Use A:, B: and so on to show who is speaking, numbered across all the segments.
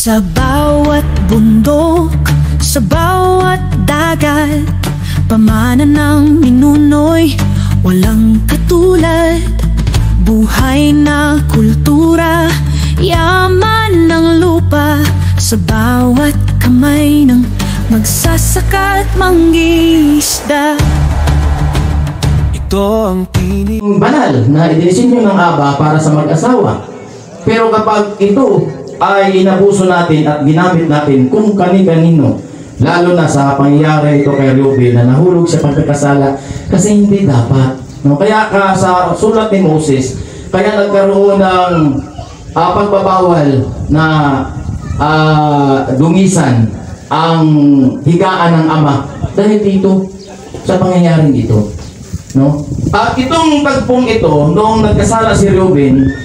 A: Sa bawat bundok, sa bawat dagat, pamana ng ninuno'y walang katulad. Buhay na kultura, yaman ng lupa, sa bawat kamay ng magsasaka at mangingisda. Ito ang tinig
B: banal na idinisenyo ng Aba para sa mag-asawa. Pero kapag ito ay inabuso natin at ginamit natin kung kani-kanino, lalo na sa pangyayari ito kay Reuben na nahulog sa pagkakasala kasi hindi dapat. No? Kaya sa sulat ni Moses, kaya nagkaroon ng pagbabawal na dungisan ang higaan ng ama dahil dito sa pangyayaring ito. No? At itong tagpong ito, noong nagkasala si Reuben,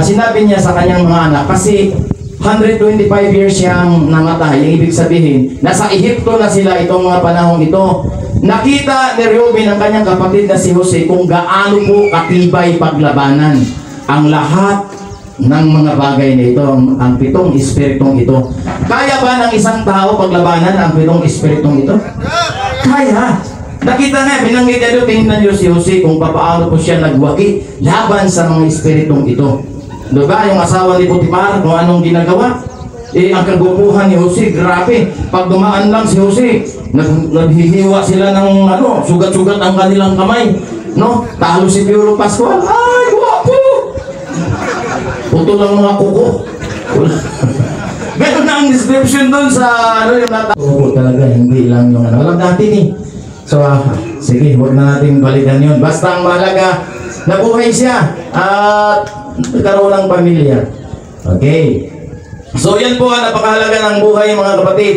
B: sinabi niya sa kanyang mga anak, kasi 125 years siyang namatay, yung ibig sabihin, nasa Ehipto na sila itong mga panahong ito. Nakita ni Reuben ang kanyang kapatid na si Jose kung gaano po katibay paglabanan ang lahat ng mga bagay na ito, ang pitong espiritong ito. Kaya ba ng isang tao paglabanan ang pitong espiritong ito? Kaya. Nakita nga, binanggit niya doon, tingnan niyo si Jose kung paano po siya nagwagi laban sa mga espiritong ito. Diba? Yung asawa ni Potiphar, kung anong ginagawa? Ang kagupuhan ni Jose, grabe. Pag dumaan lang si Jose, naghihiwa sila ng sugat-sugat ang kanilang kamay. No? Talo si Piolo Pascual. Ay, wapo! Puto lang mga kuko. Ganun na ang description doon sa yung natapos. Talaga, hindi lang yung alam natin eh. So, sige, huwag na natin balikan yun. Basta ang mahalaga, nabuhay siya at nagkaroon ng pamilya. Okay. So, yan po ang napakahalaga ng buhay, mga kapatid.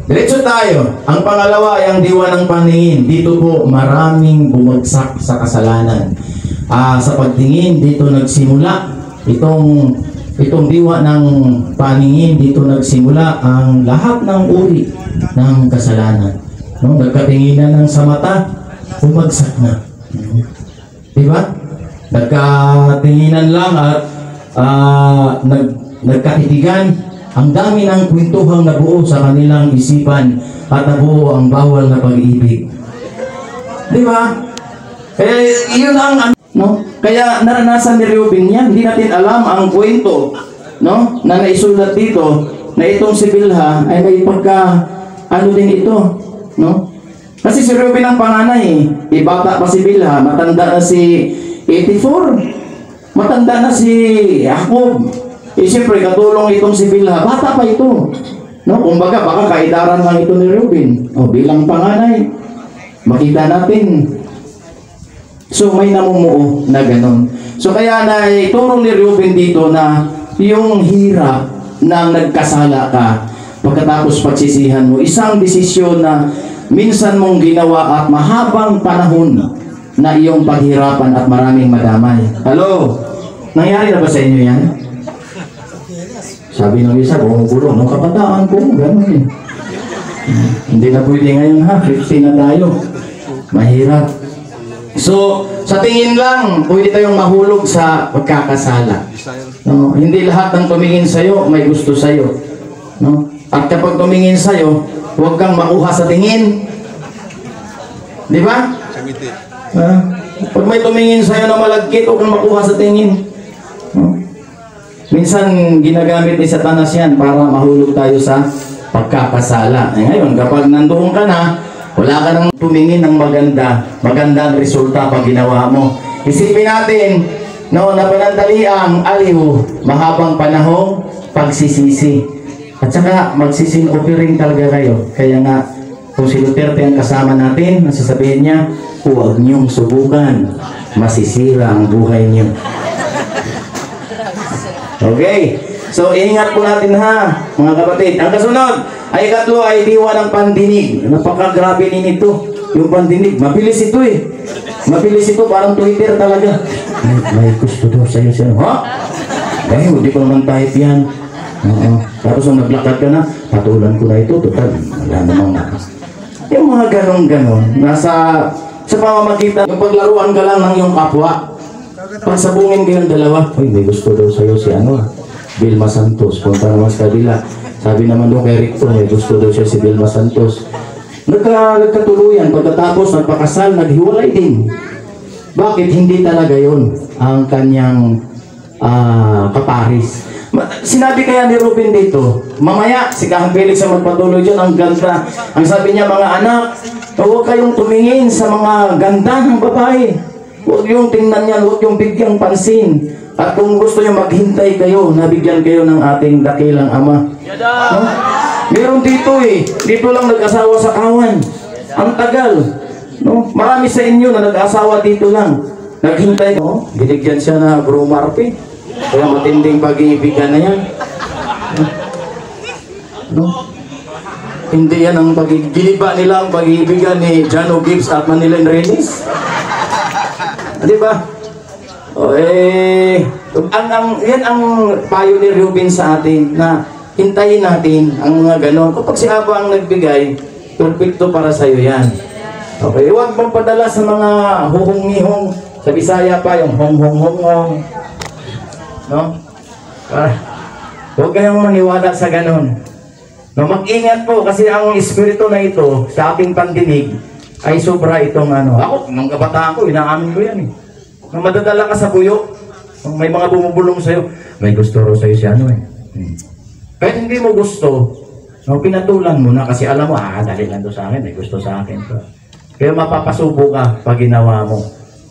B: Diretso tayo. Ang pangalawa ay ang diwa ng paningin. Dito po, maraming bumagsak sa kasalanan. Sa pagtingin, dito nagsimula itong diwa ng paningin. Dito nagsimula ang lahat ng uri ng kasalanan. No, nagkatinginan ng sa mata, bumagsak na. Diba? Nagkatinginan lang at nagkatitigan. Ang dami ng kwentuhang nabuo sa kanilang isipan at nabuo ang bawal na pag-ibig. Diba? Kaya yun ang no? Kaya naranasan ni Reuben yan. Hindi natin alam ang kwento, no? Na naisulat dito na itong si Bilha ay may pagka din ito. No? Kasi si Reuben ang panganay, bata pa si Bilha, matanda na si 84, matanda na si Jacob. Siyempre katulong itong si Bilha, bata pa ito. No? Kumbaga baka kaidaran lang ito ni Reuben. Bilang panganay, makita natin. So may namumuo na ganon. So kaya na ituro ni Reuben dito na yung hirap na nagkasala ka, pagkatapos pagsisihan mo, isang desisyon na minsan mong ginawa at mahabang panahon na iyong paghirapan at maraming madamay. Hello? Nangyari na ba sa inyo yan? Sabi ng isa, bumugulo. Nung kabataan ko, gano'n eh. Hindi na pwede ngayon ha, 50 na tayo. Mahirap. So, sa tingin lang, pwede tayong mahulog sa pagkakasala. No? Hindi lahat ng tumingin sa'yo, may gusto sa'yo. No? At kapag tumingin sa'yo, huwag kang makuha sa tingin. Di ba? Pag may tumingin sa'yo na malagkit, huwag kang makuha sa tingin. Minsan, ginagamit ni Satanas yan para mahulog tayo sa pagkakasala. Ngayon, kapag nandoon ka na, wala ka nang tumingin ng magandang resulta pag ginawa mo. Isipin natin, no, na panandaliang aliw, mahabang panahong pagsisisi. At saka magsisin offering talaga kayo. Kaya nga, kung si Duterte ang kasama natin, nasasabihin niya, huwag niyong subukan. Masisira ang buhay niyo. Okay. So, ingat po natin ha, mga kapatid. Ang kasunod, ay ikatlo ay diwa ng pandinig. Napakagrabe nito. Yung pandinig, mabilis ito eh. Mabilis ito, parang Twitter talaga. May gusto daw sa'yo siya. Ha? Dahil, hindi ko naman type yan. Tapos kung naglakad ka na, patulan ko na ito, total, wala namang yung mga ganon-ganon, nasa sa pamamagitan, yung paglaruan ka lang ng iyong kapwa, pagsabungin kayong dalawa, uy, may gusto daw sa'yo si ano. Vilma Santos. Punta naman sa kabila. Sabi naman doon kay Rector, may gusto daw siya si Vilma Santos. Nagkatuluyan, pagkatapos nagpakasal, naghiwalay din. Bakit hindi talaga yon ang kanyang kaparis? Sinabi kaya ni Ruben dito, mamaya si Kang Felix ang magpatuloy dyan, ang ganda. Ang sabi niya, mga anak, huwag kayong tumingin sa mga ganda ng babae. Huwag yung tingnan yan, huwag yung bigyang pansin. At kung gusto nyo maghintay kayo, nabigyan kayo ng ating dakilang Ama. No? Meron dito dito lang nag-asawa sa kawan. Ang tagal. No? Marami sa inyo na nag-asawa dito lang. Naghintay ko, binigyan siya na Bro Marpe. Kaya matinding pag-iibigan na yan. No? Hindi yan ang giniba nila ang pag-iibigan ni Jano Gibbs at Manila Renis. Di ba? Yan ang payo ni Ruben sa atin na hintayin natin ang mga ganon. Kapag si Aba ang nagbigay, perfecto para sa'yo yan. Okay, huwag mong padala sa mga huhong-hihong. Sa Bisaya pa, yung hong-hong-hong-hong. No? Huwag kayong maniwala sa ganon. No, mag-ingat po kasi ang espiritu na ito sa ating pandinig ay sobra itong Ako, nung kabataan ko, inaamin ko yan Nung madadala ka sa buyo, may mga bumubulong sa'yo, may gusto ro sa'yo si Kahit hindi mo gusto, pinatulan mo na kasi alam mo, dali lang to sa akin, may gusto sa akin. Kaya mapapasubo ka pag ginawa mo.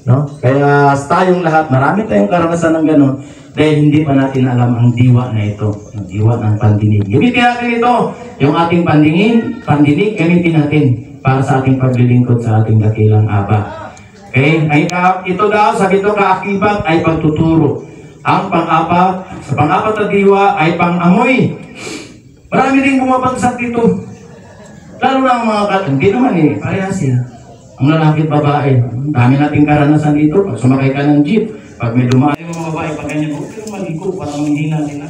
B: No? Kaya tayong lahat, marami tayong karanasan ng gano'n dahil hindi pa natin alam ang diwa na ito, ang diwa ng pandinig. Gamitin natin ito, yung ating pandinig, gamitin natin para sa ating paglilingkod sa ating dakilang Aba. Okay? Ito daw, sabi ito, kaakibat ay pagtuturo. Ang sa pang-apat na diwa ay pang-amoy. Marami rin bumabagsak dito. Lalo na ang mga hindi naman parehas ang lalaki at babae. Dami nating karanasan dito. Pag sumakay ka ng jeep, pag may dumaan yung mga babae, pag ganyan, huwag kayong maligo, parang hindi natin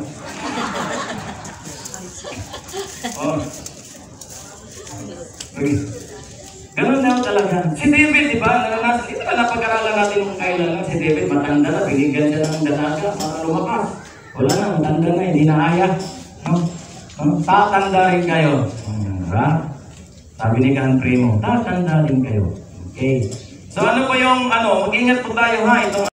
B: Ganun na talaga. Si David, di ba? Naranasan, ito na napag-aralan natin kung kailan lang. Si David, matanda na, binigyan siya ng dalaga, mga lumakas. Wala na, matanda na, hindi na kaya. Tatandahin kayo. Sabi ni Kang Primo, tatandahin kayo. Okay. So ano po yung, mag-ingat po tayo ha, itong